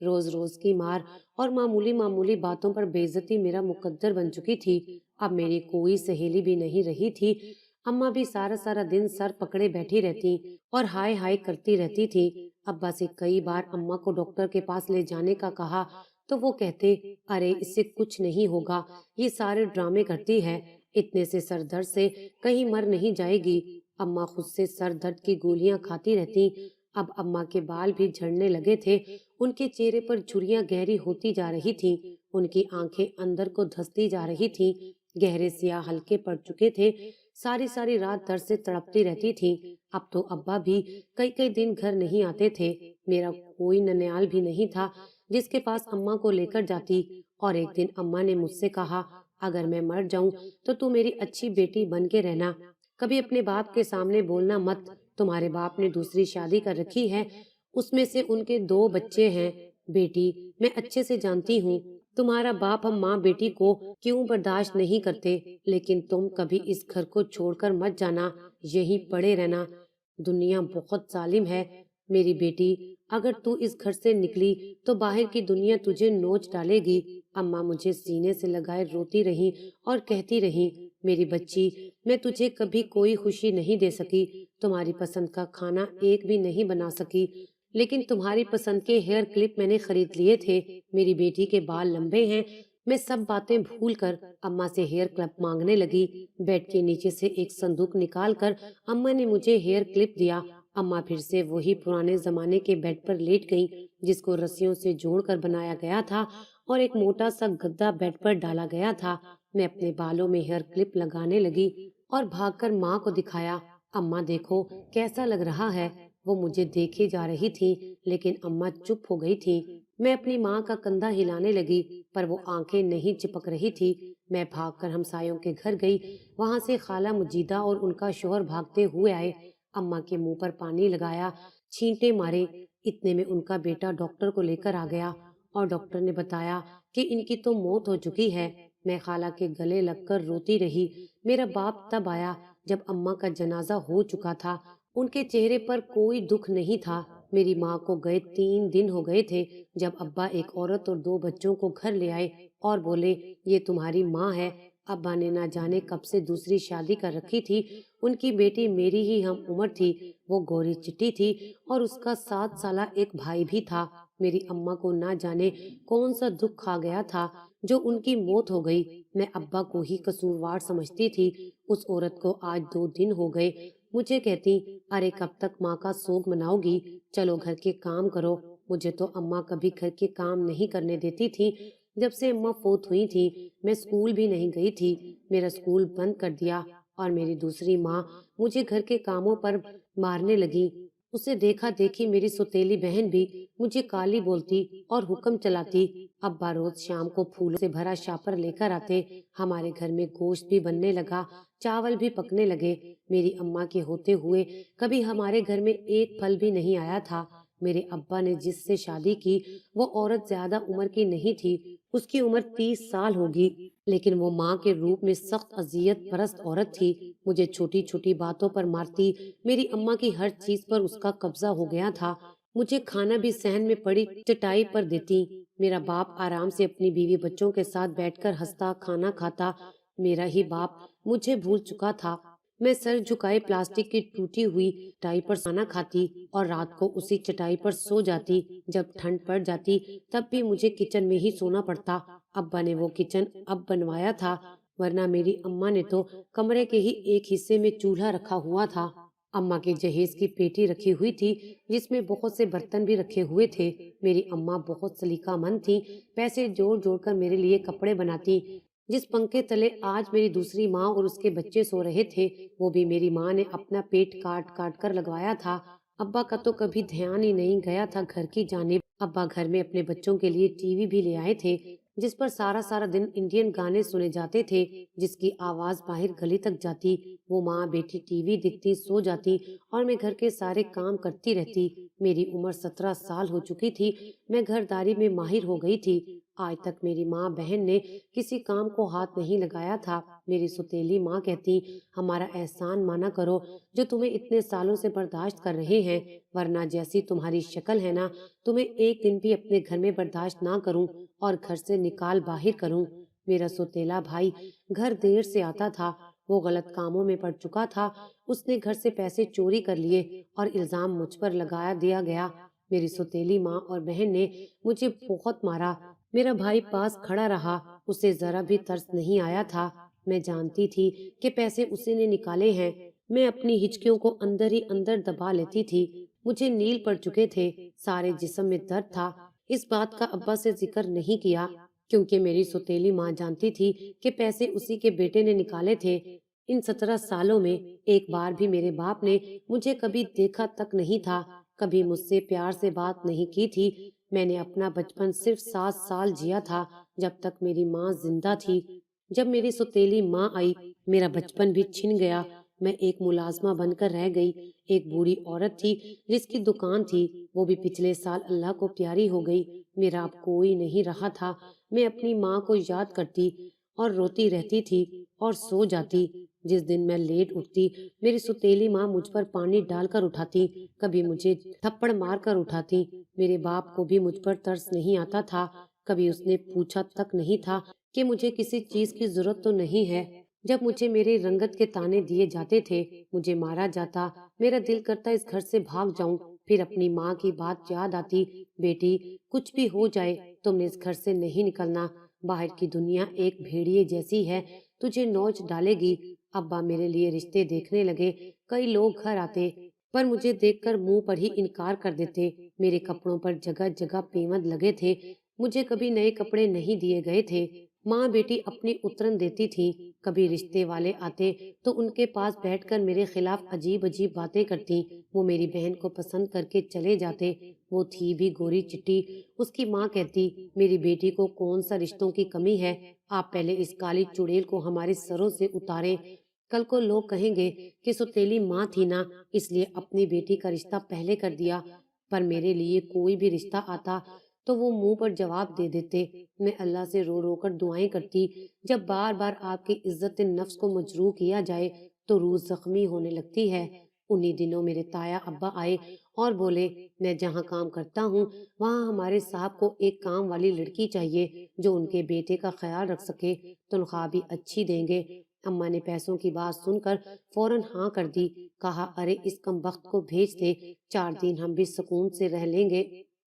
روز روز کی مار اور معمولی معمولی باتوں پر بےعزتی میرا مقدر بن چکی تھی۔ اب میری کوئی سہیلی بھی نہیں رہی تھی۔ اماں بھی سارا سارا دن سر پکڑے بیٹھی رہتی اور ہائے ہائے کرتی رہتی تھی۔ ابا سے کئی بار اماں کو ڈاکٹر کے پاس لے جانے کا کہا تو وہ کہتے، ارے اس سے کچھ نہیں ہوگا، یہ سارے ڈرامے کرتی ہے، اتنے سے سر درد سے کہیں مر نہیں جائے گی۔ اماں خود سے سر درد کی گولیاں کھاتی رہتی۔ اب اماں کے بال بھی جھڑنے لگے تھے، ان کے چہرے پر جھریاں گہری ہوتی جا رہی تھی، ان کی آنکھیں اندر کو دھستی جا رہی تھی، گہرے سیاہ ہلکے پڑ چکے تھے، ساری ساری رات درد سے تڑپتی رہتی تھی۔ اب تو ابا بھی کئی کئی دن گھر نہیں آتے تھے۔ میرا کوئی ننیال بھی نہیں تھا جس کے پاس اماں کو لے کر جاتی۔ اور ایک دن اماں نے مجھ سے کہا، اگر میں مر جاؤں تو میری اچھی بیٹی بن کے رہنا، کبھی اپنے باپ کے سامنے بولنا مت، تمہارے باپ نے دوسری شادی کر رکھی ہے، اس میں سے ان کے 2 بچے ہیں۔ بیٹی، میں اچھے سے جانتی ہوں تمہارا باپ ہم ماں بیٹی کو کیوں برداشت نہیں کرتے، لیکن تم کبھی اس گھر کو چھوڑ کر مت جانا، یہیں پڑے رہنا، دنیا بہت ظالم ہے میری بیٹی، اگر تو اس گھر سے نکلی تو باہر کی دنیا تجھے نوچ ڈالے گی۔ اماں مجھے سینے سے لگائے روتی رہی اور کہتی رہی، میری بچی، میں تجھے کبھی کوئی خوشی نہیں دے سکی، تمہاری پسند کا کھانا ایک بھی نہیں بنا سکی، لیکن تمہاری پسند کے ہیئر کلپ میں نے خرید لیے تھے، میری بیٹی کے بال لمبے ہیں۔ میں سب باتیں بھول کر اماں سے ہیئر کلپ مانگنے لگی۔ بیڈ کے نیچے سے ایک صندوق نکال کر اماں نے مجھے ہیئر کلپ دیا۔ اماں پھر سے وہی پرانے زمانے کے بیڈ پر لیٹ گئیں جس کو رسیوں سے جوڑ کر بنایا گیا تھا اور ایک موٹا سا گدا بیڈ پر ڈالا گیا تھا۔ میں اپنے بالوں میں ہیئر کلپ لگانے لگی اور بھاگ کر ماں کو دکھایا، اماں دیکھو کیسا لگ رہا ہے۔ وہ مجھے دیکھے جا رہی تھی لیکن اماں چپ ہو گئی تھی۔ میں اپنی ماں کا کندھا ہلانے لگی پر وہ آنکھیں نہیں چپک رہی تھی۔ میں بھاگ کر ہمسایوں کے گھر گئی، وہاں سے خالہ مجیدہ اور ان کا شوہر بھاگتے ہوئے آئے، اماں کے منہ پر پانی لگایا، چھینٹے مارے، اتنے میں ان کا بیٹا ڈاکٹر کو لے کر آ گیا اور ڈاکٹر نے بتایا کہ ان کی تو موت ہو چکی ہے۔ میں خالہ کے گلے لگ کر روتی رہی۔ میرا باپ تب آیا جب اماں کا جنازہ ہو چکا تھا، ان کے چہرے پر کوئی دکھ نہیں تھا۔ میری ماں کو گئے 3 دن ہو گئے تھے جب ابا ایک عورت اور 2 بچوں کو گھر لے آئے اور بولے، یہ تمہاری ماں ہے۔ ابا نے نہ جانے کب سے دوسری شادی کر رکھی تھی، ان کی بیٹی میری ہی ہم عمر تھی، وہ گوری چٹی تھی اور اس کا 7 سالہ ایک بھائی بھی تھا۔ میری اماں کو نہ جانے کون سا دکھ کھا گیا تھا جو ان کی موت ہو گئی۔ میں ابا کو ہی قصوروار سمجھتی تھی۔ اس عورت کو آج 2 دن ہو گئے مجھے کہتی، ارے کب تک ماں کا سوگ مناؤ گی، چلو گھر کے کام کرو۔ مجھے تو اماں کبھی گھر کے کام نہیں کرنے دیتی تھی۔ جب سے اماں فوت ہوئی تھی میں اسکول بھی نہیں گئی تھی، میرا اسکول بند کر دیا اور میری دوسری ماں مجھے گھر کے کاموں پر مارنے لگی۔ اسے دیکھا دیکھی میری سوتیلی بہن بھی مجھے کالی بولتی اور حکم چلاتی۔ ابا روز شام کو پھولوں سے بھرا شاپر لے کر آتے، ہمارے گھر میں گوشت بھی بننے لگا، چاول بھی پکنے لگے۔ میری اماں کے ہوتے ہوئے کبھی ہمارے گھر میں ایک پھل بھی نہیں آیا تھا۔ میرے ابا نے جس سے شادی کی وہ عورت زیادہ عمر کی نہیں تھی، اس کی عمر 30 سال ہوگی، لیکن وہ ماں کے روپ میں سخت اذیت پرست عورت تھی، مجھے چھوٹی چھوٹی باتوں پر مارتی۔ میری اماں کی ہر چیز پر اس کا قبضہ ہو گیا تھا، مجھے کھانا بھی صحن میں پڑی چٹائی پر دیتی۔ میرا باپ آرام سے اپنی بیوی بچوں کے ساتھ بیٹھ کر ہنستا کھانا کھاتا، میرا ہی باپ مجھے بھول چکا تھا۔ میں سر جھکائے پلاسٹک کی ٹوٹی ہوئی چٹائی پر کھانا کھاتی اور رات کو اسی چٹائی پر سو جاتی۔ جب ٹھنڈ پڑ جاتی تب بھی مجھے کچن میں ہی سونا پڑتا۔ ابا نے وہ کچن اب بنوایا تھا، ورنہ میری اماں نے تو کمرے کے ہی ایک حصے میں چولہا رکھا ہوا تھا۔ اماں کے جہیز کی پیٹی رکھی ہوئی تھی جس میں بہت سے برتن بھی رکھے ہوئے تھے۔ میری اماں بہت سلیقہ مند تھی، پیسے جوڑ جوڑ کر میرے لیے کپڑے بناتی۔ جس پنکھے تلے آج میری دوسری ماں اور اس کے بچے سو رہے تھے وہ بھی میری ماں نے اپنا پیٹ کاٹ کاٹ کر لگوایا تھا۔ ابا کا تو کبھی دھیان ہی نہیں گیا تھا گھر کی جانب۔ ابا گھر میں اپنے بچوں کے لیے ٹی وی بھی لے آئے تھے جس پر سارا سارا دن انڈین گانے سنے جاتے تھے، جس کی آواز باہر گلی تک جاتی۔ وہ ماں بیٹی ٹی وی دیکھتی، سو جاتی اور میں گھر کے سارے کام کرتی رہتی۔ میری عمر 17 سال ہو چکی تھی، میں گھرداری میں ماہر ہو گئی تھی۔ آج تک میری ماں بہن نے کسی کام کو ہاتھ نہیں لگایا تھا۔ میری سوتیلی ماں کہتی، ہمارا احسان مانا کرو جو تمہیں اتنے سالوں سے برداشت کر رہے ہیں، ورنہ جیسی تمہاری شکل ہے نا، تمہیں ایک دن بھی اپنے گھر میں برداشت نہ کروں اور گھر سے نکال باہر کروں۔ میرا سوتیلا بھائی گھر دیر سے آتا تھا، وہ غلط کاموں میں پڑ چکا تھا، اس نے گھر سے پیسے چوری کر لیے اور الزام مجھ پر لگا دیا گیا۔ میری سوتیلی ماں اور بہن نے مجھے بہت مارا۔ میرا بھائی پاس کھڑا رہا، اسے ذرا بھی ترس نہیں آیا تھا۔ میں جانتی تھی کہ پیسے اسی نے نکالے ہیں۔ میں اپنی ہچکیوں کو اندر ہی اندر دبا لیتی تھی۔ مجھے نیل پڑ چکے تھے، سارے جسم میں درد تھا۔ اس بات کا ابا سے ذکر نہیں کیا کیونکہ میری سوتیلی ماں جانتی تھی کہ پیسے اسی کے بیٹے نے نکالے تھے۔ ان 17 سالوں میں ایک بار بھی میرے باپ نے مجھے کبھی دیکھا تک نہیں تھا، کبھی مجھ سے پیار سے بات نہیں کی تھی۔ میں نے اپنا بچپن صرف 7 سال جیا تھا جب تک میری ماں زندہ تھی۔ جب میری سوتیلی ماں آئی، میرا بچپن بھی چھن گیا۔ میں ایک ملازمہ بن کر رہ گئی۔ ایک بوڑھی عورت تھی جس کی دکان تھی، وہ بھی پچھلے سال اللہ کو پیاری ہو گئی۔ میرا اب کوئی نہیں رہا تھا۔ میں اپنی ماں کو یاد کرتی اور روتی رہتی تھی اور سو جاتی۔ جس دن میں لیٹ اٹھتی، میری سوتیلی ماں مجھ پر پانی ڈال کر اٹھاتی، کبھی مجھے تھپڑ مار کر اٹھاتی۔ میرے باپ کو بھی مجھ پر ترس نہیں آتا تھا، کبھی اس نے پوچھا تک نہیں تھا کہ مجھے کسی چیز کی ضرورت تو نہیں ہے۔ جب مجھے میری رنگت کے تانے دیے جاتے تھے، مجھے مارا جاتا، میرا دل کرتا اس گھر سے بھاگ جاؤں۔ پھر اپنی ماں کی بات یاد آتی، بیٹی کچھ بھی ہو جائے تم نے اس گھر سے نہیں نکلنا، باہر کی دنیا ایک بھیڑیے جیسی ہے، تجھے نوچ ڈالے گی۔ ابا میرے لیے رشتے دیکھنے لگے، کئی لوگ گھر آتے پر مجھے دیکھ کر منہ پر ہی انکار کر دیتے۔ میرے کپڑوں پر جگہ جگہ پیوند لگے تھے، مجھے کبھی نئے کپڑے نہیں دیے گئے تھے۔ ماں بیٹی اپنی اترن دیتی تھی، کبھی رشتے والے آتے تو ان کے پاس بیٹھ کر میرے خلاف عجیب عجیب باتیں کرتی۔ وہ میری بہن کو پسند کر کے چلے جاتے، وہ تھی بھی گوری چٹی۔ اس کی ماں کہتی، میری بیٹی کو کون سا رشتوں کی کمی ہے، آپ پہلے اس کالی چڑیل کو ہمارے سروں سے اتاریں، کل کو لوگ کہیں گے کہ سوتیلی ماں تھی نا، اس لیے اپنی بیٹی کا رشتہ پہلے کر دیا۔ پر میرے لیے کوئی بھی رشتہ آتا تو وہ منہ پر جواب دے دیتے۔ میں اللہ سے رو رو کر دعائیں کرتی، جب بار بار آپ کی عزت نفس کو مجروح کیا جائے تو روح زخمی ہونے لگتی ہے۔ انہی دنوں میرے تایا ابا آئے اور بولے، میں جہاں کام کرتا ہوں وہاں ہمارے صاحب کو ایک کام والی لڑکی چاہیے جو ان کے بیٹے کا خیال رکھ سکے، تنخواہ بھی اچھی دیں گے۔ اماں نے پیسوں کی بات سن کر فوراً ہاں کر دی، کہا ارے اس کم بخت کو بھیج دے، 4 دن ہم بھی سکون سے رہ لیں گے۔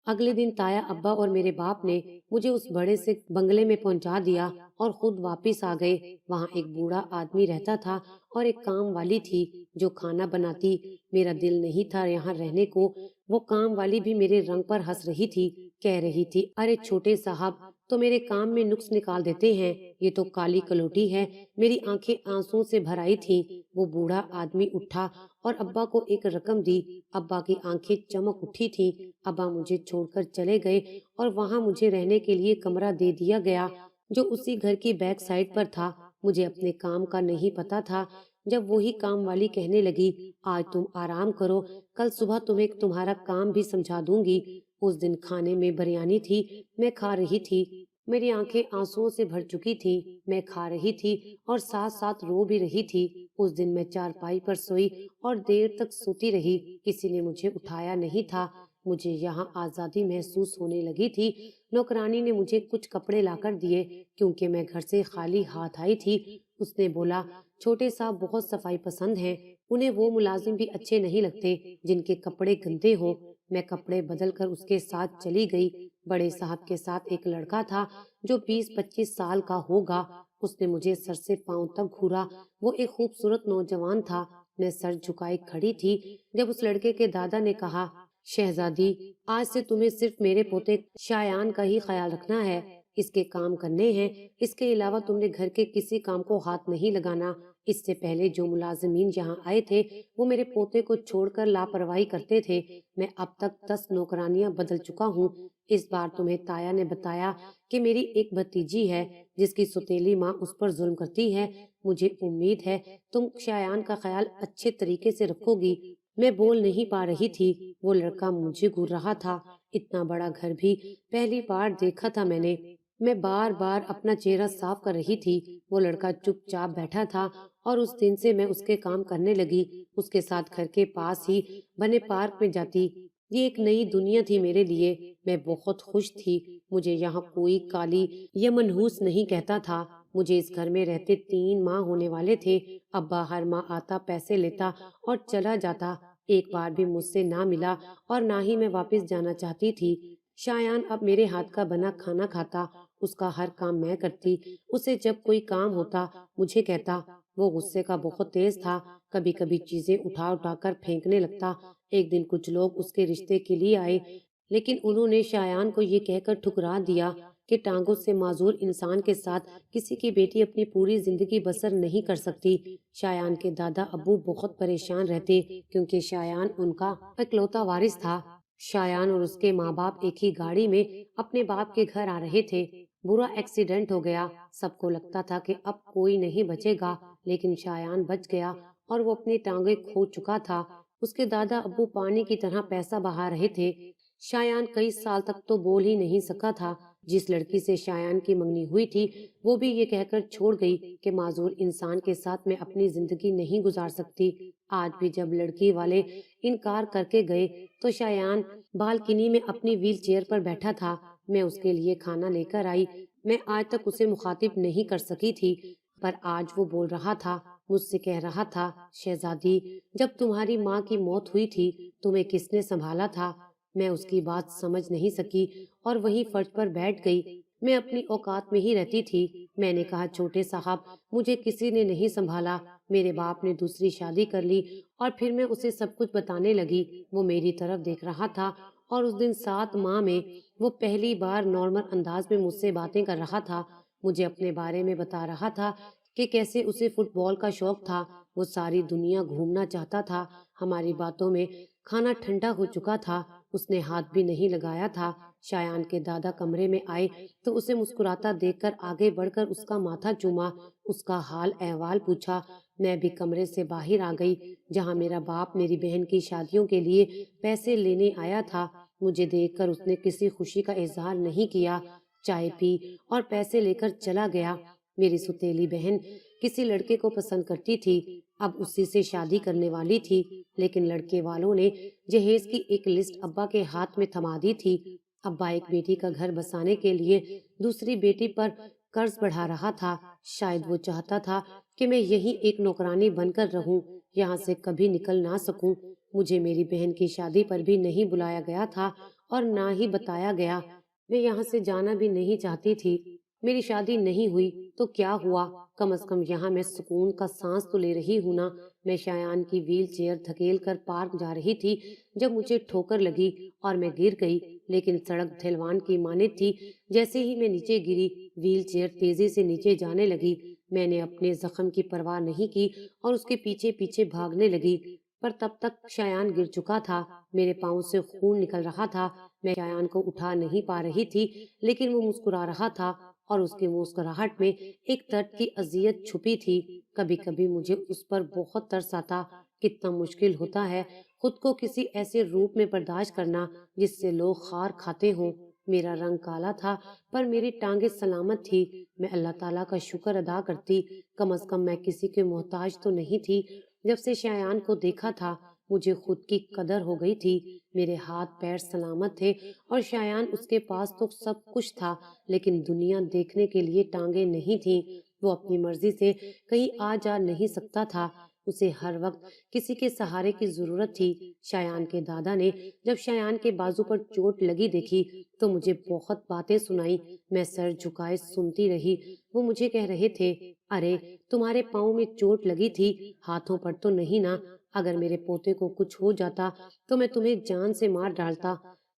اگلے دن تایا ابا اور میرے باپ نے مجھے اس بڑے سے بنگلے میں پہنچا دیا اور خود واپس آ گئے۔ وہاں ایک بوڑھا آدمی رہتا تھا اور ایک کام والی تھی جو کھانا بناتی۔ میرا دل نہیں تھا یہاں رہنے کو۔ وہ کام والی بھی میرے رنگ پر ہنس رہی تھی، کہہ رہی تھی، ارے چھوٹے صاحب تو میرے کام میں نقص نکال دیتے ہیں، یہ تو کالی کلوٹی ہے۔ میری آنکھیں آنسوں سے بھر آئی تھیں۔ وہ بوڑھا آدمی اٹھا اور ابا کو ایک رقم دی۔ ابا کی آنکھیں چمک اٹھی تھیں۔ ابا مجھے چھوڑ کر چلے گئے اور وہاں مجھے رہنے کے لیے کمرہ دے دیا گیا جو اسی گھر کی بیک سائڈ پر تھا۔ مجھے اپنے کام کا نہیں پتا تھا، جب وہی کام والی کہنے لگی، آج تم آرام کرو، کل صبح تمہیں تمہارا کام بھی سمجھا دوں گی۔ اس دن کھانے میں بریانی تھی، میں کھا رہی تھی، میری آنکھیں آنسوؤں سے بھر چکی تھی، میں کھا رہی تھی اور ساتھ ساتھ رو بھی رہی تھی۔ اس دن میں چارپائی پر سوئی اور دیر تک سوتی رہی، کسی نے مجھے اٹھایا نہیں تھا۔ مجھے یہاں آزادی محسوس ہونے لگی تھی۔ نوکرانی نے مجھے کچھ کپڑے لا کر دیے کیونکہ میں گھر سے خالی ہاتھ آئی تھی۔ اس نے بولا، چھوٹے صاحب بہت صفائی پسند ہیں، انہیں وہ ملازم بھی اچھے نہیں لگتے جن کے کپڑے گندے ہوں۔ میں کپڑے بدل کر اس کے ساتھ چلی گئی۔ بڑے صاحب کے ساتھ ایک لڑکا تھا جو 20-25 سال کا ہوگا۔ اس نے مجھے سر سے پاؤں تک گھورا۔ وہ ایک خوبصورت نوجوان تھا۔ میں سر جھکائے کھڑی تھی جب اس لڑکے کے دادا نے کہا، شہزادی آج سے تمہیں صرف میرے پوتے شایان کا ہی خیال رکھنا ہے، اس کے کام کرنے ہیں، اس کے علاوہ تم نے گھر کے کسی کام کو ہاتھ نہیں لگانا۔ اس سے پہلے جو ملازمین یہاں آئے تھے وہ میرے پوتے کو چھوڑ کر لاپرواہی کرتے تھے۔ میں اب تک 10 نوکرانیاں بدل چکا ہوں۔ اس بار تمہیں تایا نے بتایا کہ میری ایک بھتیجی ہے جس کی سوتیلی ماں اس پر ظلم کرتی ہے۔ مجھے امید ہے تم شایان کا خیال اچھے طریقے سے رکھو گی۔ میں بول نہیں پا رہی تھی، وہ لڑکا مجھے گھور رہا تھا۔ اتنا بڑا گھر بھی پہلی بار دیکھا تھا میں نے۔ میں بار بار اپنا چہرہ صاف کر رہی تھی۔ وہ لڑکا چپ چاپ بیٹھا تھا اور اس دن سے میں اس کے کام کرنے لگی، اس کے ساتھ گھر کے پاس ہی بنے پارک میں جاتی۔ یہ ایک نئی دنیا تھی میرے لیے۔ میں بہت خوش تھی۔ مجھے یہاں کوئی کالی یا منحوس نہیں کہتا تھا۔ مجھے اس گھر میں رہتے 3 ماہ ہونے والے تھے۔ ابا ہر ماہ آتا، پیسے لیتا اور چلا جاتا۔ ایک بار بھی مجھ سے نہ ملا اور نہ ہی میں واپس جانا چاہتی تھی۔ شایان اب میرے ہاتھ کا بنا کھانا کھاتا، اس کا ہر کام میں کرتی۔ اسے جب کوئی کام ہوتا مجھے کہتا۔ وہ غصے کا بہت تیز تھا، کبھی کبھی چیزیں اٹھا اٹھا کر پھینکنے لگتا۔ ایک دن کچھ لوگ اس کے رشتے کے لیے آئے، لیکن انہوں نے شایان کو یہ کہہ کر ٹھکرا دیا کہ ٹانگوں سے معذور انسان کے ساتھ کسی کی بیٹی اپنی پوری زندگی بسر نہیں کر سکتی۔ شایان کے دادا ابو بہت پریشان رہتے کیونکہ شایان ان کا اکلوتا وارث تھا۔ شایان اور اس کے ماں باپ ایک ہی گاڑی میں اپنے باپ کے گھر آ رہے تھے۔ برا ایکسیڈنٹ ہو گیا۔ سب کو لگتا تھا کہ اب کوئی نہیں بچے گا، لیکن شایان بچ گیا اور وہ اپنی ٹانگیں کھو چکا تھا۔ اس کے دادا ابو پانی کی طرح پیسہ بہا رہے تھے۔ شایان کئی سال تک تو بول ہی نہیں سکا تھا۔ جس لڑکی سے شایان کی منگنی ہوئی تھی وہ بھی یہ کہہ کر چھوڑ گئی کہ معذور انسان کے ساتھ میں اپنی زندگی نہیں گزار سکتی۔ آج بھی جب لڑکی والے انکار کر کے گئے تو شایان بالکنی میں اپنی ویل چیئر پر بیٹھا تھا۔ میں اس کے لیے کھانا لے کر آئی۔ میں آج تک اسے مخاطب نہیں کر سکی تھی، پر آج وہ بول رہا تھا، مجھ سے کہہ رہا تھا، شہزادی، جب تمہاری ماں کی موت ہوئی تھی تمہیں کس نے سنبھالا تھا؟ میں اس کی بات سمجھ نہیں سکی اور وہیں فرش پر بیٹھ گئی۔ میں اپنی اوقات میں ہی رہتی تھی۔ میں نے کہا، چھوٹے صاحب، مجھے کسی نے نہیں سنبھالا۔ میرے باپ نے دوسری شادی کر لی اور پھر میں اسے سب کچھ بتانے لگی۔ وہ میری طرف دیکھ رہا تھا اور اس دن 7 ماہ میں وہ پہلی بار نارمل انداز میں مجھ سے باتیں کر رہا تھا۔ مجھے اپنے بارے میں بتا رہا تھا کہ کیسے اسے فٹ بال کا شوق تھا۔ وہ ساری دنیا گھومنا چاہتا تھا۔ ہماری باتوں میں کھانا ٹھنڈا ہو چکا تھا۔ اس نے ہاتھ بھی نہیں لگایا تھا۔ شایان کے دادا کمرے میں آئے تو اسے مسکراتا دیکھ کر آگے بڑھ کر اس کا ماتھا چوما، اس کا حال احوال پوچھا۔ میں بھی کمرے سے باہر آ گئی جہاں میرا باپ میری بہن کی شادیوں کے لیے پیسے لینے آیا تھا۔ مجھے دیکھ کر اس نے کسی خوشی کا اظہار نہیں کیا، چائے پی اور پیسے لے کر چلا گیا۔ میری ستیلی بہن کسی لڑکے کو پسند کرتی تھی، اب اسی سے شادی کرنے والی تھی، لیکن لڑکے والوں نے جہیز کی ایک لسٹ ابا کے ہاتھ میں تھما دی تھی۔ ابا ایک بیٹی کا گھر بسانے کے لیے دوسری بیٹی پر قرض بڑھا رہا تھا۔ شاید وہ چاہتا تھا کہ میں یہیں ایک نوکرانی بن کر رہوں، یہاں سے کبھی نکل نہ سکوں۔ مجھے میری بہن کی شادی پر بھی نہیں بلایا گیا تھا اور نہ ہی بتایا گیا۔ میں یہاں سے جانا بھی نہیں چاہتی تھی۔ میری شادی نہیں ہوئی تو کیا ہوا، کم از کم یہاں میں سکون کا سانس تو لے رہی ہوں نا۔ میں شایان کی ویل چیئر دھکیل کر پارک جا رہی تھی جب مجھے ٹھوکر لگی اور میں گر گئی، لیکن سڑک ڈھلوان کی مانند تھی۔ جیسے ہی میں نیچے گری، ویل چیئر تیزی سے نیچے جانے لگی۔ میں نے اپنے زخم کی پرواہ نہیں کی اور اس کے پیچھے پیچھے بھاگنے لگی، پر تب تک شایان گر چکا تھا۔ میرے پاؤں سے خون نکل رہا تھا۔ میں شایان کو اٹھا نہیں پا رہی تھی، لیکن وہ مسکرا رہا تھا اور اس کی مسکراہٹ میں ایک درد کی اذیت چھپی تھی۔ کبھی کبھی مجھے اس پر بہت ترس آتا۔ کتنا مشکل ہوتا ہے خود کو کسی ایسے روپ میں برداشت کرنا جس سے لوگ خار کھاتے ہوں۔ میرا رنگ کالا تھا پر میری ٹانگیں سلامت تھی۔ میں اللہ تعالیٰ کا شکر ادا کرتی، کم از کم میں کسی کے محتاج تو نہیں تھی۔ جب سے شایان کو دیکھا تھا مجھے خود کی قدر ہو گئی تھی۔ میرے ہاتھ پیر سلامت تھے اور شایان، اس کے پاس تو سب کچھ تھا، لیکن دنیا دیکھنے کے لیے ٹانگیں نہیں تھیں۔ وہ اپنی مرضی سے کہیں آ جا نہیں سکتا تھا۔ اسے ہر وقت کسی کے سہارے کی ضرورت تھی۔ شایان کے دادا نے جب شایان کے بازو پر چوٹ لگی دیکھی تو مجھے بہت باتیں سنائی۔ میں سر جھکائے سنتی رہی۔ وہ مجھے کہہ رہے تھے، ارے تمہارے پاؤں میں چوٹ لگی تھی، ہاتھوں پر تو نہیں نا؟ اگر میرے پوتے کو کچھ ہو جاتا تو میں تمہیں جان سے مار ڈالتا۔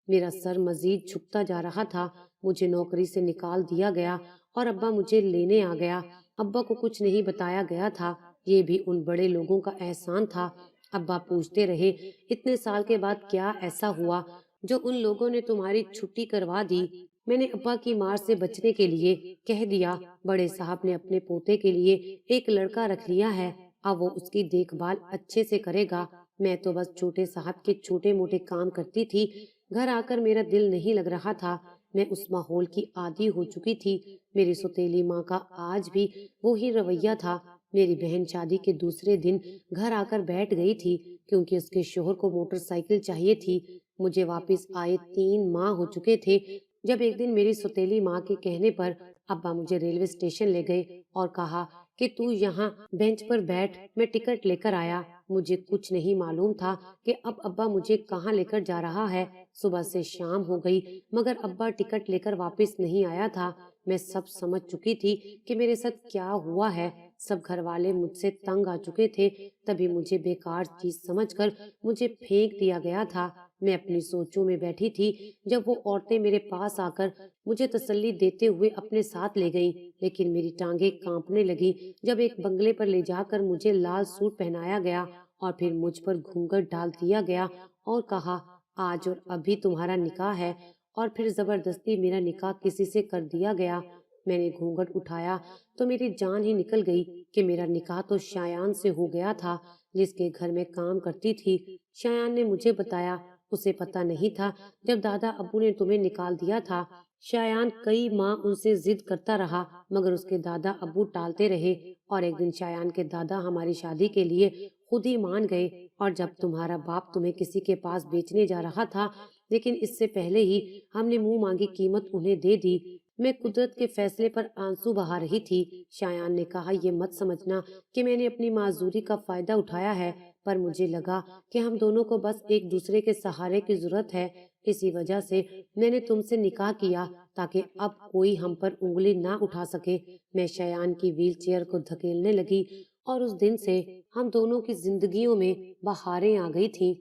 میرا سر مزید جھکتا جا رہا تھا۔ مجھے نوکری سے نکال دیا گیا اور ابا مجھے لینے آ گیا۔ ابا کو کچھ نہیں بتایا گیا تھا، یہ بھی ان بڑے لوگوں کا احسان تھا۔ ابا پوچھتے رہے، اتنے سال کے بعد کیا ایسا ہوا جو ان لوگوں نے تمہاری چھٹی کروا دی؟ میں نے ابا کی مار سے بچنے کے لیے کہہ دیا، بڑے صاحب نے اپنے پوتے کے لیے ایک لڑکا رکھ لیا ہے، اب وہ اس کی دیکھ بھال اچھے سے کرے گا۔ میں تو بس چھوٹے صاحب کے چھوٹے موٹے کام کرتی تھی۔ گھر آ کر میرا دل نہیں لگ رہا تھا۔ میں اس ماحول کی عادی ہو چکی تھی۔ میری سوتیلی ماں کا آج بھی وہی رویہ تھا۔ میری بہن شادی کے دوسرے دن گھر آ کر بیٹھ گئی تھی کیونکہ اس کے شوہر کو موٹر سائیکل چاہیے تھی۔ مجھے واپس آئے 3 ماہ ہو چکے تھے جب ایک دن میری سوتیلی ماں کے کہنے پر ابا مجھے ریلوے اسٹیشن لے گئے اور کہا کہ تو یہاں بینچ پر بیٹھ، میں ٹکٹ لے کر آیا۔ مجھے کچھ نہیں معلوم تھا کہ اب ابا مجھے کہاں لے کر جا رہا ہے۔ صبح سے شام ہو گئی مگر ابا ٹکٹ لے کر واپس نہیں آیا تھا۔ میں سب سمجھ چکی تھی کہ میرے ساتھ کیا ہوا ہے۔ سب گھر والے مجھ سے تنگ آ چکے تھے۔ تبھی مجھے بیکار چیز سمجھ کر مجھے پھینک دیا گیا تھا۔ میں اپنی سوچوں میں بیٹھی تھی جب وہ عورتیں میرے پاس آ کر مجھے تسلی دیتے ہوئے اپنے ساتھ لے گئیں، لیکن میری ٹانگیں کانپنے لگی جب ایک بنگلے پر لے جا کر مجھے لال سوٹ پہنایا گیا اور پھر مجھ پر گھونگھٹ ڈال دیا گیا اور کہا آج اور ابھی تمہارا نکاح ہے، اور پھر زبردستی میرا نکاح کسی سے کر دیا گیا۔ میں نے گھونگھٹ اٹھایا تو میری جان ہی نکل گئی کہ میرا نکاح تو شایان سے ہو گیا تھا جس کے گھر میں کام کرتی تھی۔ شایان نے مجھے بتایا اسے پتہ نہیں تھا جب دادا ابو نے تمہیں نکال دیا تھا۔ شایان کئی ماہ ان سے ضد کرتا رہا مگر اس کے دادا ابو ٹالتے رہے، اور ایک دن شایان کے دادا ہماری شادی کے لیے خود ہی مان گئے، اور جب تمہارا باپ تمہیں کسی کے پاس بیچنے جا رہا تھا لیکن اس سے پہلے ہی ہم نے منہ مانگی قیمت انہیں دے دی۔ میں قدرت کے فیصلے پر آنسو بہا رہی تھی۔ شایان نے کہا یہ مت سمجھنا کہ میں نے اپنی معذوری کا فائدہ اٹھایا ہے، پر مجھے لگا کہ ہم دونوں کو بس ایک دوسرے کے سہارے کی ضرورت ہے، اسی وجہ سے میں نے تم سے نکاح کیا تاکہ اب کوئی ہم پر انگلی نہ اٹھا سکے۔ میں شایان کی ویل چیئر کو دھکیلنے لگی اور اس دن سے ہم دونوں کی زندگیوں میں بہاریں آ گئی تھیں۔